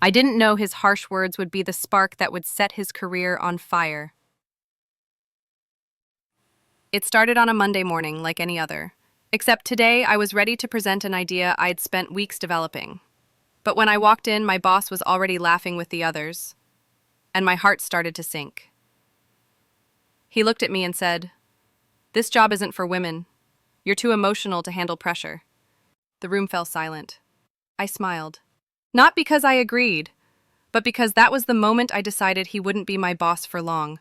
I didn't know his harsh words would be the spark that would set his career on fire. It started on a Monday morning like any other. Except today, I was ready to present an idea I'd spent weeks developing. But when I walked in, my boss was already laughing with the others, and my heart started to sink. He looked at me and said, "This job isn't for women. You're too emotional to handle pressure." The room fell silent. I smiled. Not because I agreed, but because that was the moment I decided he wouldn't be my boss for long.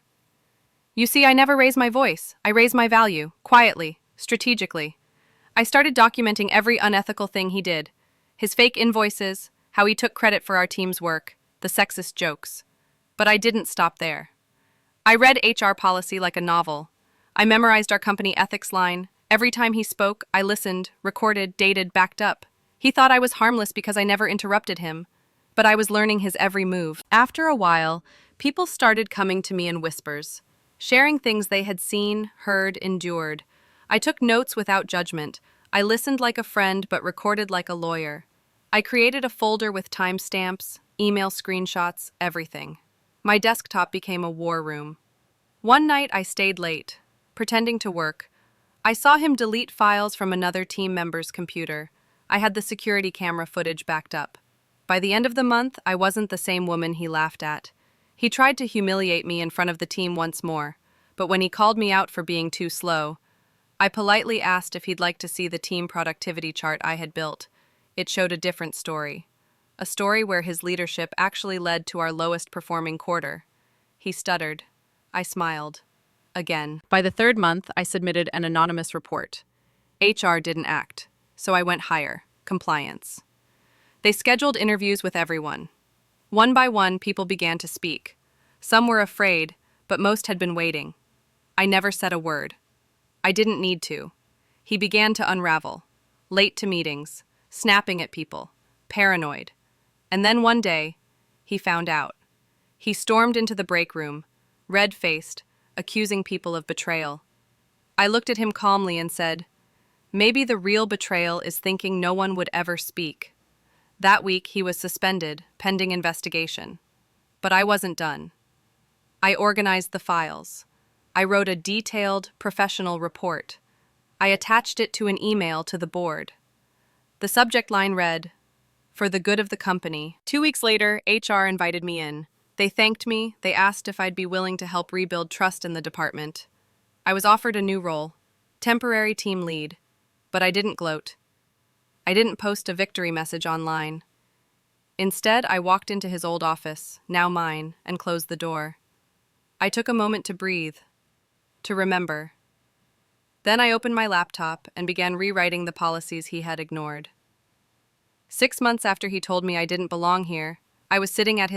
You see, I never raise my voice. I raise my value, quietly, strategically. I started documenting every unethical thing he did. His fake invoices, how he took credit for our team's work, the sexist jokes. But I didn't stop there. I read HR policy like a novel. I memorized our company ethics line. Every time he spoke, I listened, recorded, dated, backed up. He thought I was harmless because I never interrupted him. But I was learning his every move. After a while, people started coming to me in whispers, sharing things they had seen, heard, endured. I took notes without judgment. I listened like a friend but recorded like a lawyer. I created a folder with timestamps, email screenshots, everything. My desktop became a war room. One night I stayed late, pretending to work. I saw him delete files from another team member's computer. I had the security camera footage backed up. By the end of the month, I wasn't the same woman he laughed at. He tried to humiliate me in front of the team once more, but when he called me out for being too slow, I politely asked if he'd like to see the team productivity chart I had built. It showed a different story. A story where his leadership actually led to our lowest performing quarter. He stuttered. I smiled. Again. By the third month, I submitted an anonymous report. HR didn't act, so I went higher. Compliance. They scheduled interviews with everyone. One by one, people began to speak. Some were afraid, but most had been waiting. I never said a word. I didn't need to. He began to unravel. Late to meetings, snapping at people, paranoid. And then one day, he found out. He stormed into the break room, red-faced, accusing people of betrayal. I looked at him calmly and said, "Maybe the real betrayal is thinking no one would ever speak." That week, he was suspended, pending investigation. But I wasn't done. I organized the files. I wrote a detailed, professional report. I attached it to an email to the board. The subject line read, "For the good of the company." 2 weeks later, HR invited me in. They thanked me. They asked if I'd be willing to help rebuild trust in the department. I was offered a new role, temporary team lead, but I didn't gloat. I didn't post a victory message online. Instead, I walked into his old office, now mine, and closed the door. I took a moment to breathe, to remember. Then I opened my laptop and began rewriting the policies he had ignored. 6 months after he told me I didn't belong here, I was sitting at his